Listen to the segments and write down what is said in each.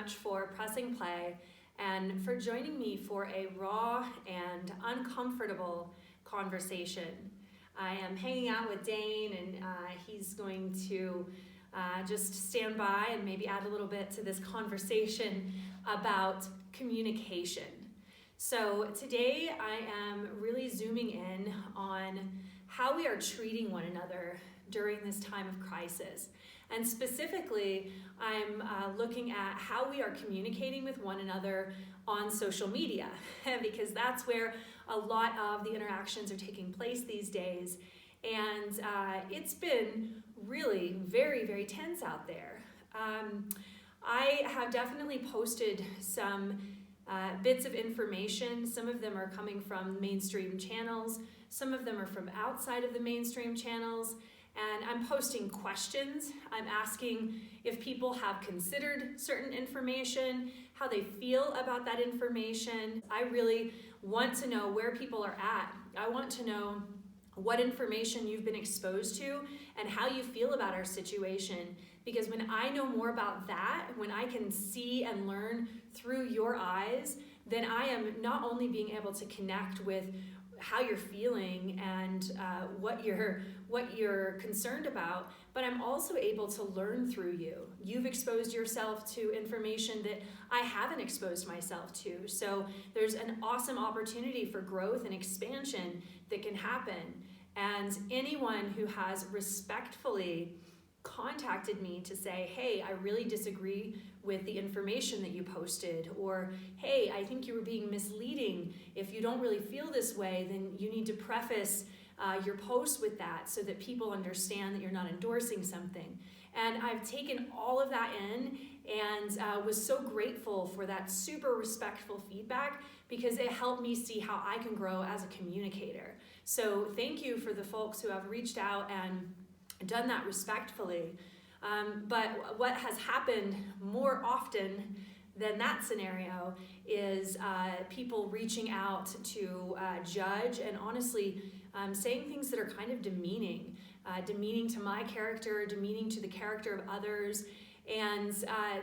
much for pressing play and for joining me for a raw and uncomfortable conversation. I am hanging out with Dane, and he's going to just stand by and maybe add a little bit to this conversation about communication. So today I am really zooming in on how we are treating one another during this time of crisis. And specifically, I'm looking at how we are communicating with one another on social media, because that's where a lot of the interactions are taking place these days. And it's been really very, very tense out there. I have definitely posted some bits of information. Some of them are coming from mainstream channels. Some of them are from outside of the mainstream channels. And I'm posting questions. I'm asking if people have considered certain information, how they feel about that information. I really want to know where people are at. I want to know what information you've been exposed to and how you feel about our situation. Because when I know more about that, when I can see and learn through your eyes, then I am not only being able to connect with how you're feeling and what you're concerned about, but I'm also able to learn through you. You've exposed yourself to information that I haven't exposed myself to. So there's an awesome opportunity for growth and expansion that can happen. And anyone who has respectfully contacted me to say, hey, I really disagree with the information that you posted, or hey, I think you were being misleading. If you don't really feel this way, then you need to preface your post with that so that people understand that you're not endorsing something. And I've taken all of that in and was so grateful for that super respectful feedback, because it helped me see how I can grow as a communicator. So thank you for the folks who have reached out and done that respectfully. But what has happened more often than that scenario is people reaching out to judge and honestly saying things that are kind of demeaning to my character, demeaning to the character of others. And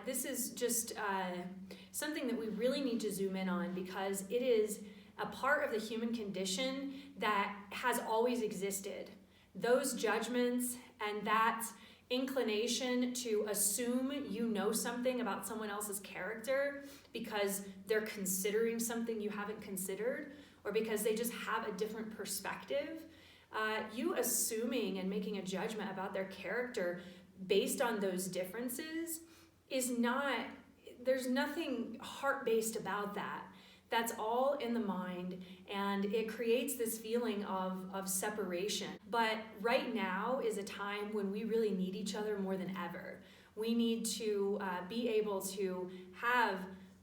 this is just something that we really need to zoom in on, because it is a part of the human condition that has always existed. Those judgments and that inclination to assume you know something about someone else's character because they're considering something you haven't considered, or because they just have a different perspective. You assuming and making a judgment about their character based on those differences there's nothing heart-based about that. That's all in the mind, and it creates this feeling of separation. But right now is a time when we really need each other more than ever. We need to be able to have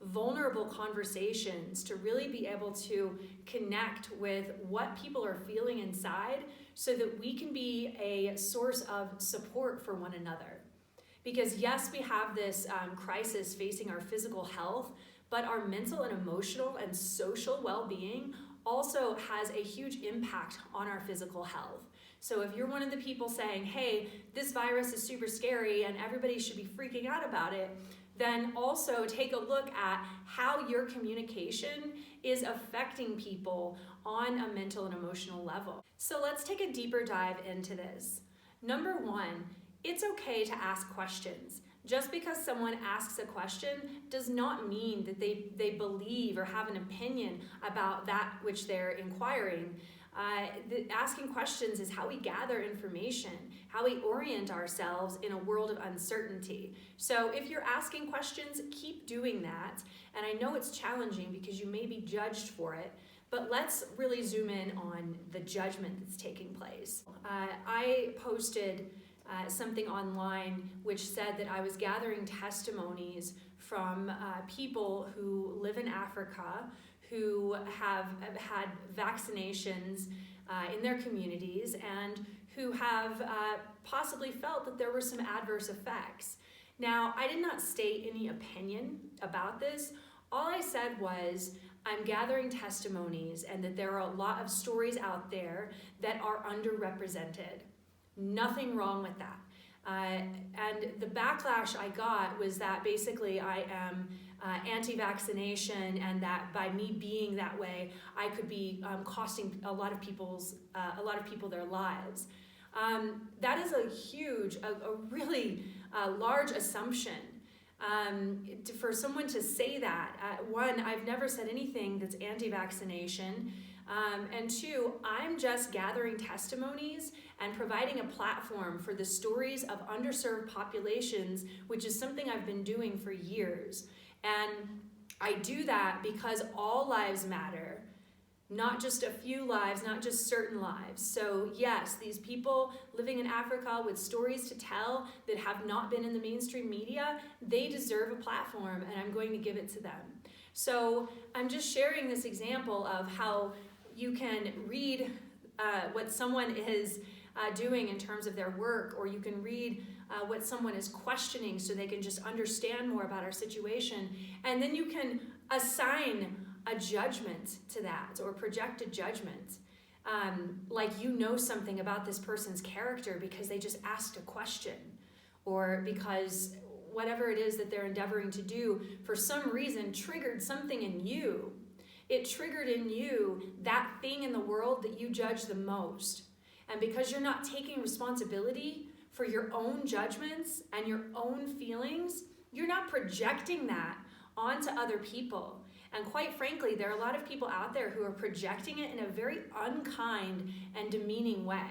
vulnerable conversations, to really be able to connect with what people are feeling inside, so that we can be a source of support for one another. Because yes, we have this crisis facing our physical health, but our mental and emotional and social well-being also has a huge impact on our physical health. So if you're one of the people saying, hey, this virus is super scary and everybody should be freaking out about it, then also take a look at how your communication is affecting people on a mental and emotional level. So let's take a deeper dive into this. Number one, it's okay to ask questions. Just because someone asks a question does not mean that they believe or have an opinion about that which they're inquiring. Asking questions is how we gather information, how we orient ourselves in a world of uncertainty. So if you're asking questions, keep doing that. And I know it's challenging because you may be judged for it, but let's really zoom in on the judgment that's taking place. I posted something online which said that I was gathering testimonies from people who live in Africa who have had vaccinations in their communities and who have possibly felt that there were some adverse effects. Now, I did not state any opinion about this. All I said was, I'm gathering testimonies and that there are a lot of stories out there that are underrepresented. Nothing wrong with that. And the backlash I got was that basically I am anti-vaccination, and that by me being that way, I could be costing a lot of people their lives. That is a huge, a really large assumption. For someone to say that, one, I've never said anything that's anti-vaccination, and two, I'm just gathering testimonies and providing a platform for the stories of underserved populations, which is something I've been doing for years. And I do that because all lives matter, not just a few lives, not just certain lives. So yes, these people living in Africa with stories to tell that have not been in the mainstream media, they deserve a platform, and I'm going to give it to them. So I'm just sharing this example of how you can read what someone is doing in terms of their work, or you can read what someone is questioning so they can just understand more about our situation, and then you can assign a judgment to that, or project a judgment, like you know something about this person's character because they just asked a question, or because whatever it is that they're endeavoring to do for some reason triggered something in you. It triggered in you that thing in the world that you judge the most. And because you're not taking responsibility for your own judgments and your own feelings, you're not projecting that onto other people. And quite frankly, there are a lot of people out there who are projecting it in a very unkind and demeaning way.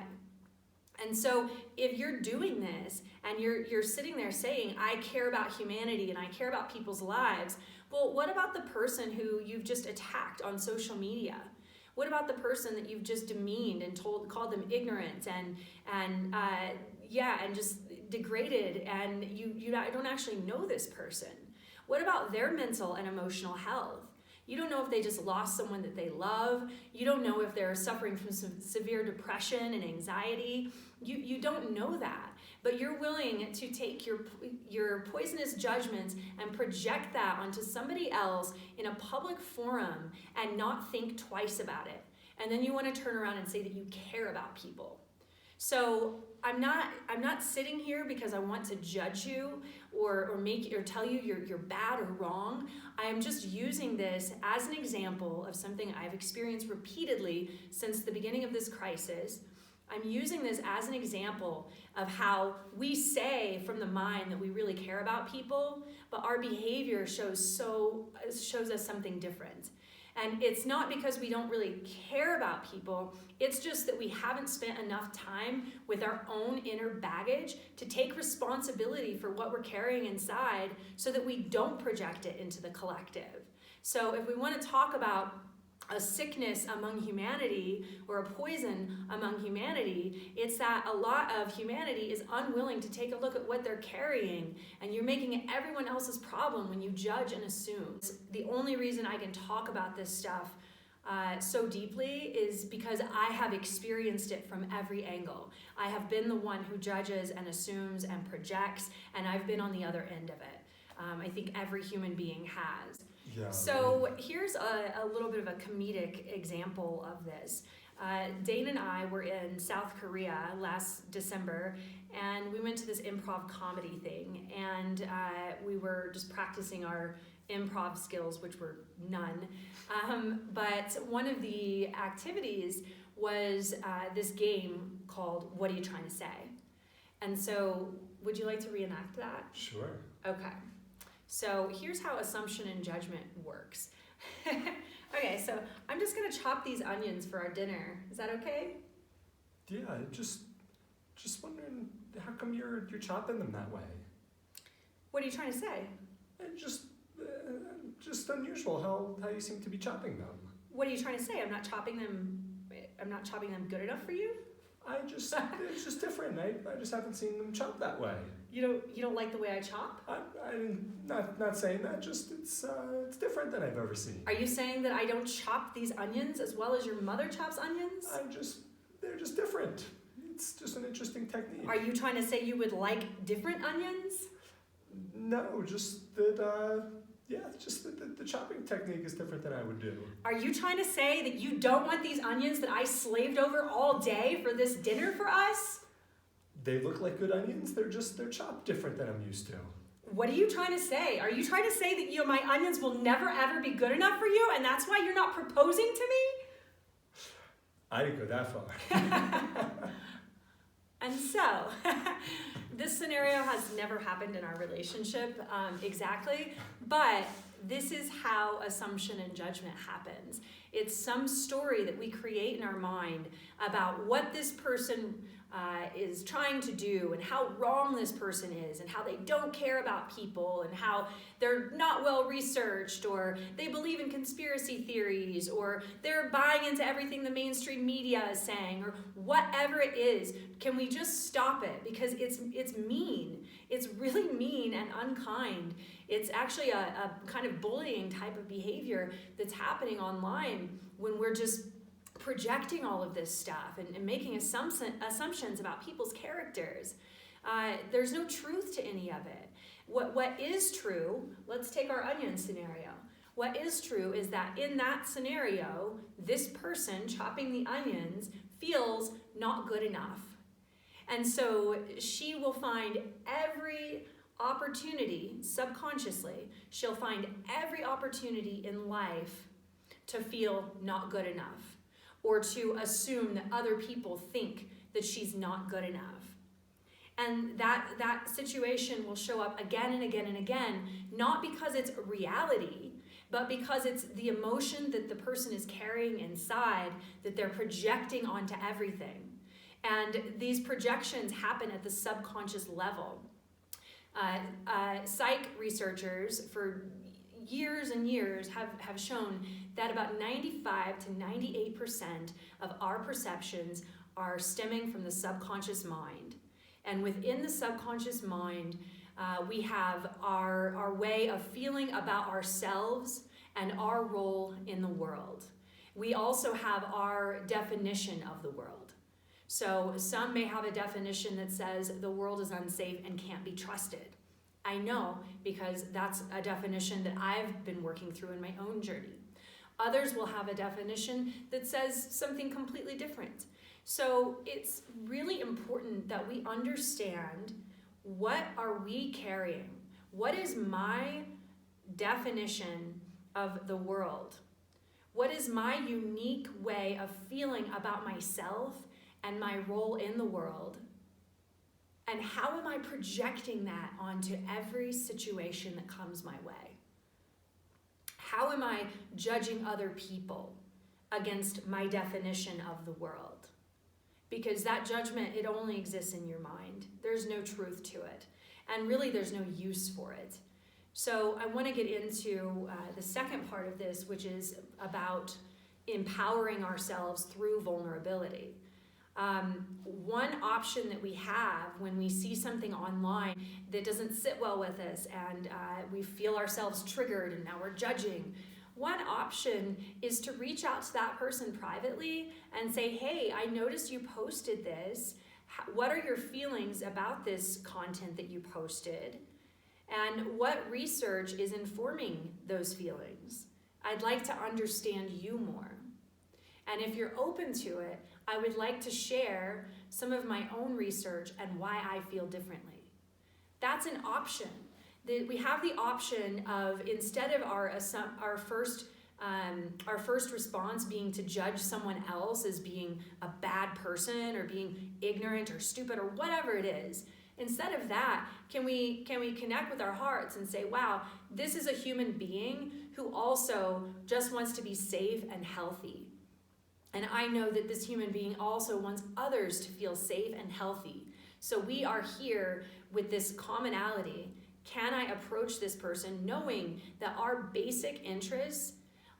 And so if you're doing this and you're sitting there saying, I care about humanity and I care about people's lives, well, what about the person who you've just attacked on social media? What about the person that you've just demeaned and called them ignorant and just degraded, and you don't actually know this person? What about their mental and emotional health? You don't know if they just lost someone that they love. You don't know if they're suffering from some severe depression and anxiety. You don't know that. But you're willing to take your poisonous judgments and project that onto somebody else in a public forum and not think twice about it. And then you want to turn around and say that you care about people. So I'm not sitting here because I want to judge you or tell you you're bad or wrong. I am just using this as an example of something I've experienced repeatedly since the beginning of this crisis. I'm using this as an example of how we say from the mind that we really care about people, but our behavior shows us something different. And it's not because we don't really care about people, it's just that we haven't spent enough time with our own inner baggage to take responsibility for what we're carrying inside so that we don't project it into the collective. So if we want to talk about a sickness among humanity or a poison among humanity, it's that a lot of humanity is unwilling to take a look at what they're carrying, and you're making it everyone else's problem when you judge and assume. The only reason I can talk about this stuff so deeply is because I have experienced it from every angle. I have been the one who judges and assumes and projects, and I've been on the other end of it. I think every human being has. Yeah, so here's a little bit of a comedic example of this. Dane and I were in South Korea last December, and we went to this improv comedy thing, and we were just practicing our improv skills, which were none. But one of the activities was this game called What Are You Trying to Say? And so would you like to reenact that? Sure. Okay. So here's how assumption and judgment works. Okay, so I'm just gonna chop these onions for our dinner. Is that okay? Yeah, just wondering how come you're chopping them that way? What are you trying to say? Just unusual how you seem to be chopping them. What are you trying to say? I'm not chopping them good enough for you? It's just different. I just haven't seen them chop that way. You don't like the way I chop? I'm not saying that. Just it's different than I've ever seen. Are you saying that I don't chop these onions as well as your mother chops onions? They're just different. It's just an interesting technique. Are you trying to say you would like different onions? No, just that. Just the chopping technique is different than I would do. Are you trying to say that you don't want these onions that I slaved over all day for this dinner for us? they look like good onions. They're chopped different than I'm used to. What are you trying to say? Are you trying to say that my onions will never ever be good enough for you, and that's why you're not proposing to me? I didn't go that far. And so, this scenario has never happened in our relationship exactly, but this is how assumption and judgment happens. It's some story that we create in our mind about what this person is trying to do and how wrong this person is and how they don't care about people and how they're not well researched or they believe in conspiracy theories or they're buying into everything the mainstream media is saying or whatever it is. Can we just stop it? Because it's mean. It's really mean and unkind. It's actually a kind of bullying type of behavior that's happening online when we're just projecting all of this stuff and making assumptions about people's characters. There's no truth to any of it. What is true, let's take our onion scenario. What is true is that in that scenario, this person chopping the onions feels not good enough. And so she will find every opportunity, subconsciously, she'll find every opportunity in life to feel not good enough, or to assume that other people think that she's not good enough. And that situation will show up again and again and again, not because it's a reality, but because it's the emotion that the person is carrying inside that they're projecting onto everything. And these projections happen at the subconscious level. Psych researchers for years and years have shown that about 95 to 98% of our perceptions are stemming from the subconscious mind. And within the subconscious mind, we have our way of feeling about ourselves and our role in the world. We also have our definition of the world. So some may have a definition that says the world is unsafe and can't be trusted. I know, because that's a definition that I've been working through in my own journey. Others will have a definition that says something completely different. So it's really important that we understand, what are we carrying? What is my definition of the world? What is my unique way of feeling about myself and my role in the world? And how am I projecting that onto every situation that comes my way? How am I judging other people against my definition of the world? Because that judgment, it only exists in your mind. There's no truth to it. And really, there's no use for it. So I want to get into the second part of this, which is about empowering ourselves through vulnerability. One option that we have when we see something online that doesn't sit well with us and we feel ourselves triggered and now we're judging, one option is to reach out to that person privately and say, hey, I noticed you posted this. What are your feelings about this content that you posted? And what research is informing those feelings? I'd like to understand you more. And if you're open to it, I would like to share some of my own research and why I feel differently. That's an option. We have the option of, instead of our first response being to judge someone else as being a bad person or being ignorant or stupid or whatever it is, instead of that, can we connect with our hearts and say, wow, this is a human being who also just wants to be safe and healthy. And I know that this human being also wants others to feel safe and healthy. So we are here with this commonality. Can I approach this person knowing that our basic interests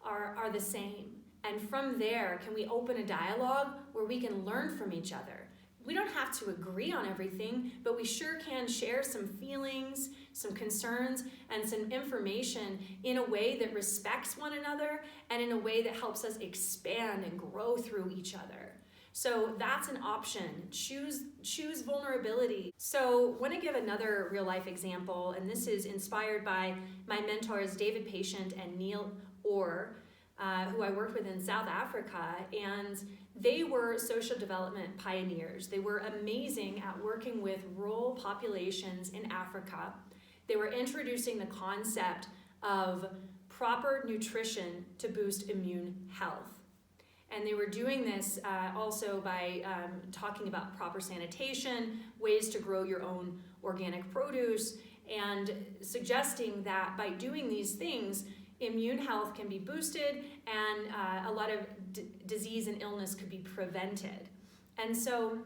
are the same? And from there, can we open a dialogue where we can learn from each other? We don't have to agree on everything, but we sure can share some feelings, some concerns, and some information in a way that respects one another and in a way that helps us expand and grow through each other. So that's an option. Choose vulnerability. So I want to give another real life example, and this is inspired by my mentors, David Patient and Neil Orr. who I worked with in South Africa, and they were social development pioneers. They were amazing at working with rural populations in Africa. They were introducing the concept of proper nutrition to boost immune health. And they were doing this also by talking about proper sanitation, ways to grow your own organic produce, and suggesting that by doing these things, immune health can be boosted and a lot of disease and illness could be prevented. And so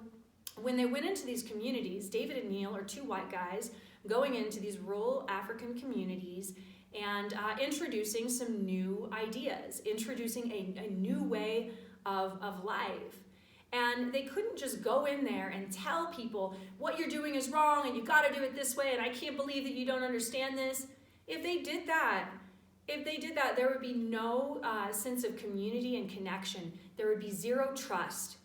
when they went into these communities, David and Neil are two white guys going into these rural African communities and introducing some new ideas, introducing a new way of life. And they couldn't just go in there and tell people what you're doing is wrong and you got to do it this way and I can't believe that you don't understand this. If they did that, there would be no sense of community and connection. There would be zero trust.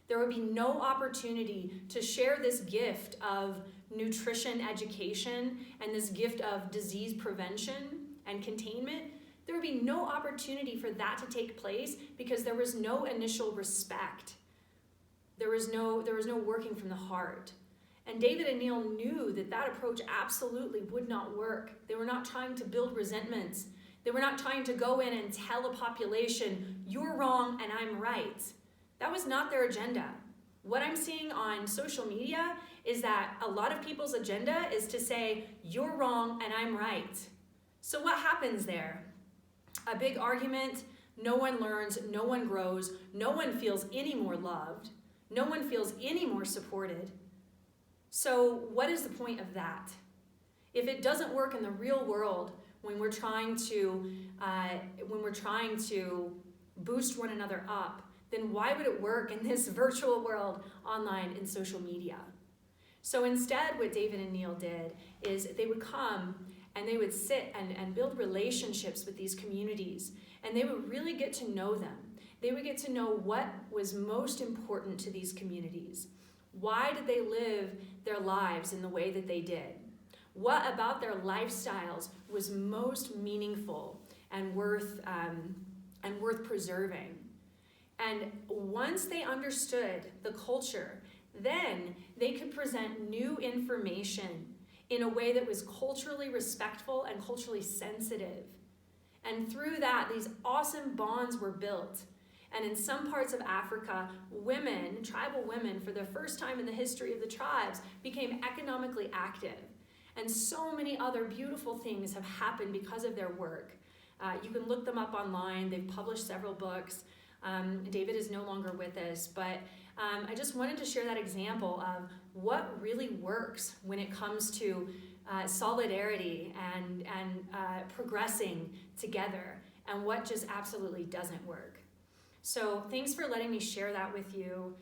There would be no opportunity to share this gift of nutrition education and this gift of disease prevention and containment. There would be no opportunity for that to take place because there was no initial respect. There was no working from the heart. And David and Neil knew that approach absolutely would not work. They were not trying to build resentments. They were not trying to go in and tell a population, you're wrong and I'm right. That was not their agenda. What I'm seeing on social media is that a lot of people's agenda is to say, you're wrong and I'm right. So what happens there? A big argument, no one learns, no one grows, no one feels any more loved, no one feels any more supported. So what is the point of that? If it doesn't work in the real world, when we're trying to boost one another up, then why would it work in this virtual world, online, in social media? So instead, what David and Neil did is they would come and they would sit and build relationships with these communities, and they would really get to know them. They would get to know what was most important to these communities. Why did they live their lives in the way that they did? What about their lifestyles was most meaningful and worth preserving? And once they understood the culture, then they could present new information in a way that was culturally respectful and culturally sensitive. And through that, these awesome bonds were built. And in some parts of Africa, women, tribal women, for the first time in the history of the tribes, became economically active. And so many other beautiful things have happened because of their work. You can look them up online. They've published several books. David is no longer with us, but I just wanted to share that example of what really works when it comes to solidarity and progressing together, and what just absolutely doesn't work. So thanks for letting me share that with you.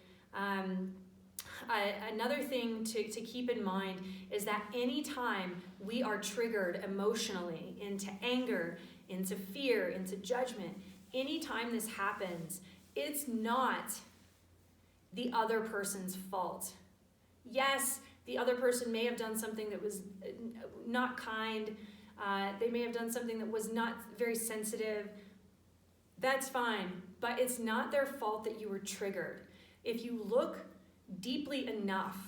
Another thing to keep in mind is that anytime we are triggered emotionally into anger, into fear, into judgment, anytime this happens, it's not the other person's fault. Yes, the other person may have done something that was not kind. They may have done something that was not very sensitive. That's fine, but it's not their fault that you were triggered. If you look deeply enough,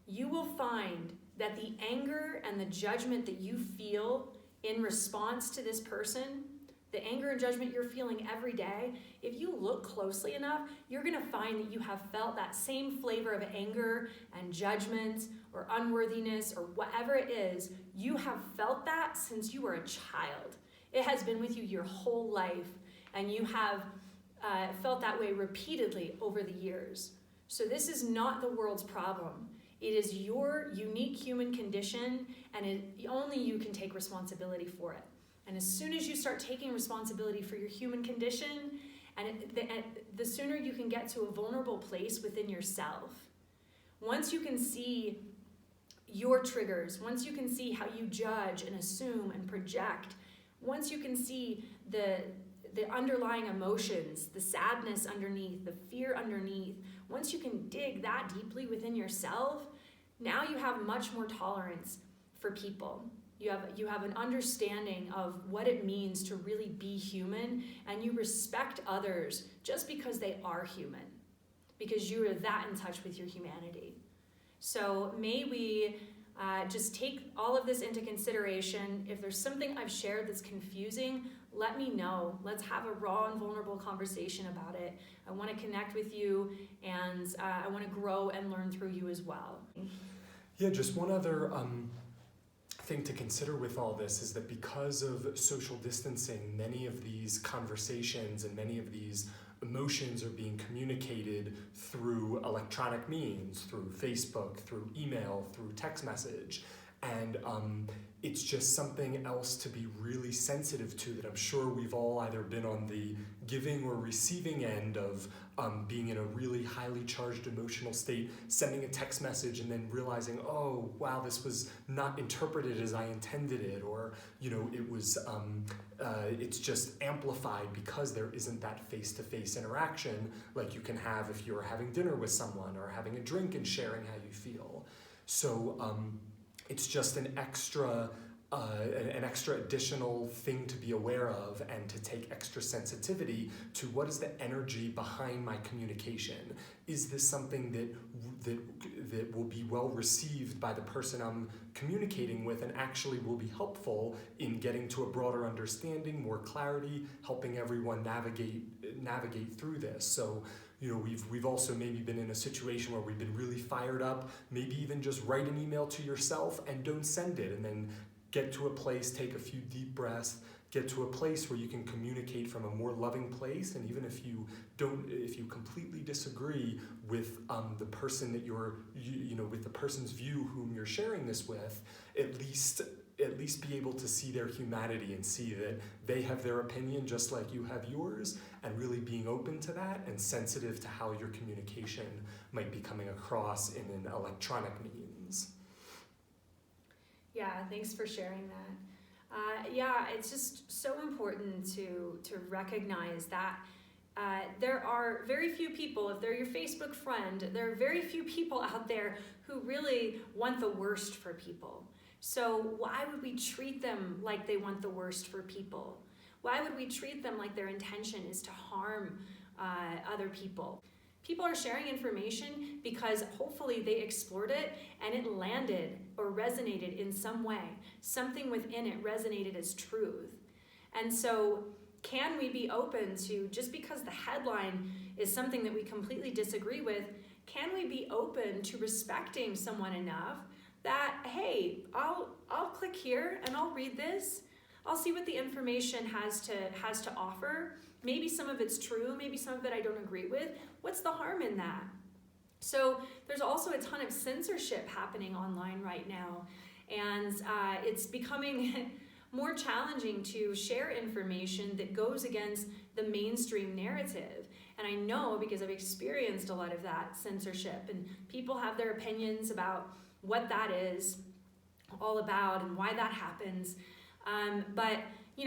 you will find that the anger and the judgment that you feel in response to this person, the anger and judgment you're feeling every day, if you look closely enough, you're going to find that you have felt that same flavor of anger and judgment or unworthiness or whatever it is. You have felt that since you were a child. It has been with you your whole life, and you have felt that way repeatedly over the years. So this is not the world's problem. It is your unique human condition, and only you can take responsibility for it. And as soon as you start taking responsibility for your human condition, and the sooner you can get to a vulnerable place within yourself, once you can see your triggers, once you can see how you judge and assume and project, once you can see the underlying emotions, the sadness underneath, the fear underneath, once you can dig that deeply within yourself, now you have much more tolerance for people. You have an understanding of what it means to really be human, and you respect others just because they are human, because you are that in touch with your humanity. So may we just take all of this into consideration. If there's something I've shared that's confusing, let me know. Let's have a raw and vulnerable conversation about it. I want to connect with you, and I want to grow and learn through you as well. Yeah, just one other thing to consider with all this is that because of social distancing, many of these conversations and many of these emotions are being communicated through electronic means, through Facebook, through email, through text message. And it's just something else to be really sensitive to, that I'm sure we've all either been on the giving or receiving end of being in a really highly charged emotional state, sending a text message and then realizing, oh, wow, this was not interpreted as I intended it, or, it was, it's just amplified because there isn't that face-to-face interaction like you can have if you're having dinner with someone or having a drink and sharing how you feel. So, it's just an extra additional thing to be aware of, and to take extra sensitivity to what is the energy behind my communication. Is this something that will be well received by the person I'm communicating with, and actually will be helpful in getting to a broader understanding, more clarity, helping everyone navigate through this. So, we've also maybe been in a situation where we've been really fired up, maybe even just write an email to yourself and don't send it, and then get to a place, take a few deep breaths, get to a place where you can communicate from a more loving place. And even if you completely disagree with the person that with the person's view whom you're sharing this with, at least be able to see their humanity and see that they have their opinion just like you have yours, and really being open to that and sensitive to how your communication might be coming across in an electronic means. Yeah, thanks for sharing that. It's just so important to recognize that there are very few people, if they're your Facebook friend, there are very few people out there who really want the worst for people. So why would we treat them like they want the worst for people? Why would we treat them like their intention is to harm other people? People are sharing information because hopefully they explored it and it landed or resonated in some way. Something within it resonated as truth. And so can we be open to, just because the headline is something that we completely disagree with, can we be open to respecting someone enough that, hey, I'll click here and I'll read this. I'll see what the information has to offer. Maybe some of it's true, maybe some of it I don't agree with. What's the harm in that? So there's also a ton of censorship happening online right now, and it's becoming more challenging to share information that goes against the mainstream narrative. And I know, because I've experienced a lot of that censorship, and people have their opinions about what that is all about and why that happens. But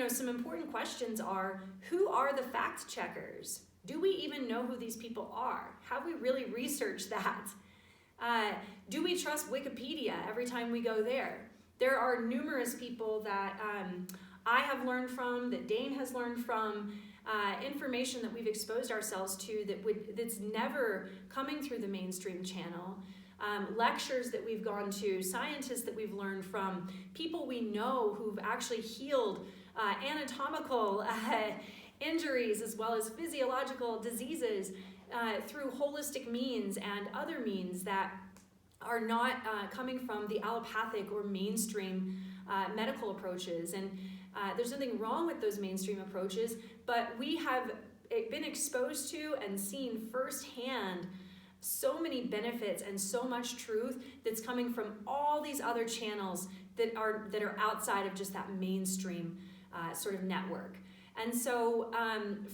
some important questions are, who are the fact checkers? Do we even know who these people are? Have we really researched that? Do we trust Wikipedia every time we go there? There are numerous people that I have learned from, that Dane has learned from, information that we've exposed ourselves to that's never coming through the mainstream channel. Lectures that we've gone to, scientists that we've learned from, people we know who've actually healed anatomical injuries as well as physiological diseases through holistic means and other means that are not coming from the allopathic or mainstream medical approaches. And there's nothing wrong with those mainstream approaches, but we have been exposed to and seen firsthand so many benefits and so much truth that's coming from all these other channels that are outside of just that mainstream sort of network. And so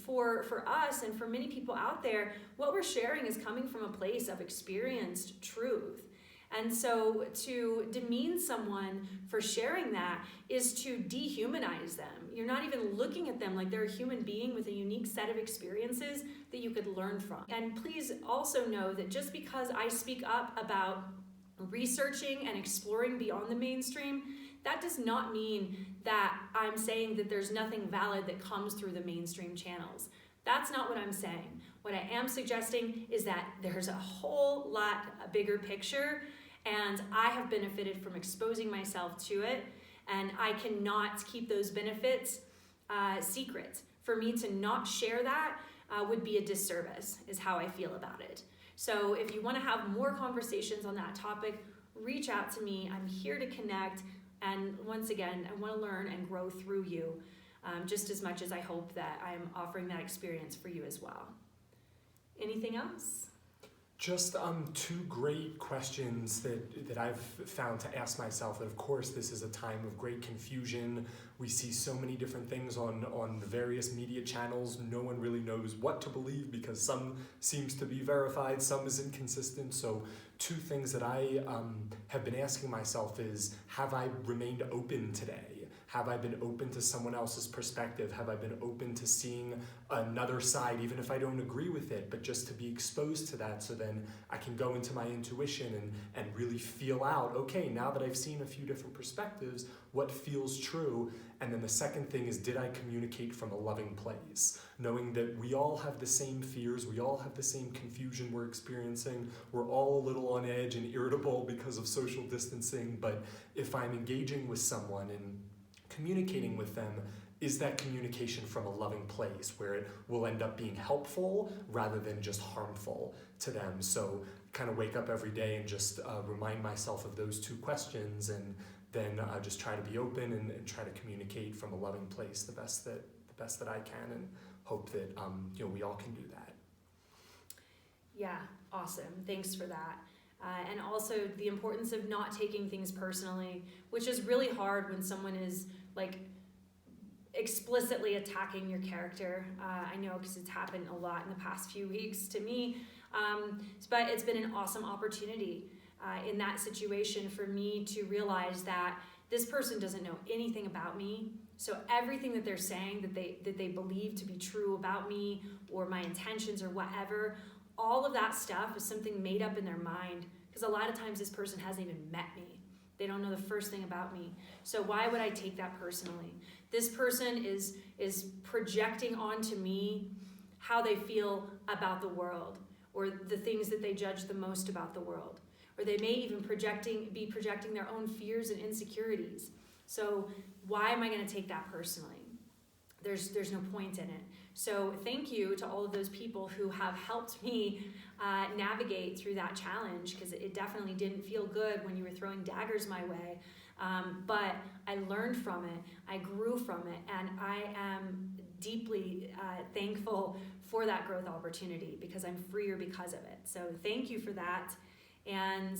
for us and for many people out there, what we're sharing is coming from a place of experienced truth. And so to demean someone for sharing that is to dehumanize them. You're not even looking at them like they're a human being with a unique set of experiences that you could learn from. And please also know that just because I speak up about researching and exploring beyond the mainstream, that does not mean that I'm saying that there's nothing valid that comes through the mainstream channels. That's not what I'm saying. What I am suggesting is that there's a whole lot a bigger picture, and I have benefited from exposing myself to it, and I cannot keep those benefits secret. For me to not share that would be a disservice, is how I feel about it. So if you want to have more conversations on that topic, reach out to me. I'm here to connect, and once again, I want to learn and grow through you, just as much as I hope that I'm offering that experience for you as well. Anything else? Just two great questions that I've found to ask myself. That of course this is a time of great confusion. We see so many different things on the various media channels. No one really knows what to believe because some seems to be verified, some is inconsistent. So two things that I have been asking myself is, have I remained open today? Have I been open to someone else's perspective? Have I been open to seeing another side, even if I don't agree with it, but just to be exposed to that so then I can go into my intuition and really feel out, okay, now that I've seen a few different perspectives, what feels true? And then the second thing is, did I communicate from a loving place? Knowing that we all have the same fears, we all have the same confusion we're experiencing, we're all a little on edge and irritable because of social distancing, but if I'm engaging with someone and communicating with them, is that communication from a loving place where it will end up being helpful rather than just harmful to them? So kind of wake up every day and just remind myself of those two questions, and then just try to be open and try to communicate from a loving place the best that I can, and hope that we all can do that. Yeah, awesome. Thanks for that. And also the importance of not taking things personally, which is really hard when someone is like explicitly attacking your character. I know because it's happened a lot in the past few weeks to me, but it's been an awesome opportunity in that situation for me to realize that this person doesn't know anything about me. So everything that they're saying that they believe to be true about me or my intentions or whatever, all of that stuff is something made up in their mind, because a lot of times this person hasn't even met me. They don't know the first thing about me. So why would I take that personally? This person is projecting onto me how they feel about the world, or the things that they judge the most about the world. Or they may even be projecting their own fears and insecurities. So why am I going to take that personally? There's no point in it. So thank you to all of those people who have helped me navigate through that challenge, because it definitely didn't feel good when you were throwing daggers my way. But I learned from it, I grew from it, and I am deeply thankful for that growth opportunity, because I'm freer because of it. So thank you for that. And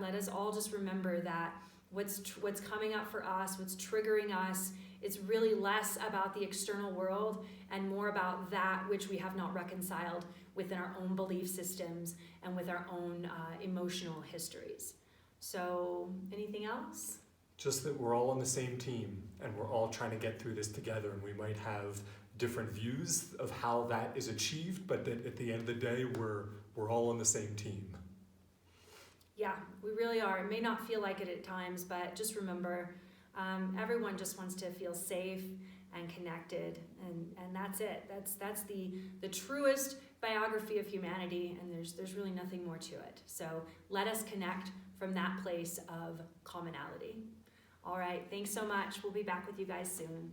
let us all just remember that what's coming up for us, what's triggering us, it's really less about the external world and more about that which we have not reconciled within our own belief systems and with our own emotional histories. So, anything else? Just that we're all on the same team and we're all trying to get through this together, and we might have different views of how that is achieved, but that at the end of the day, we're all on the same team. Yeah, we really are. It may not feel like it at times, but just remember, everyone just wants to feel safe and connected, and that's it. That's the truest biography of humanity, and there's really nothing more to it. So let us connect from that place of commonality. All right, thanks so much. We'll be back with you guys soon.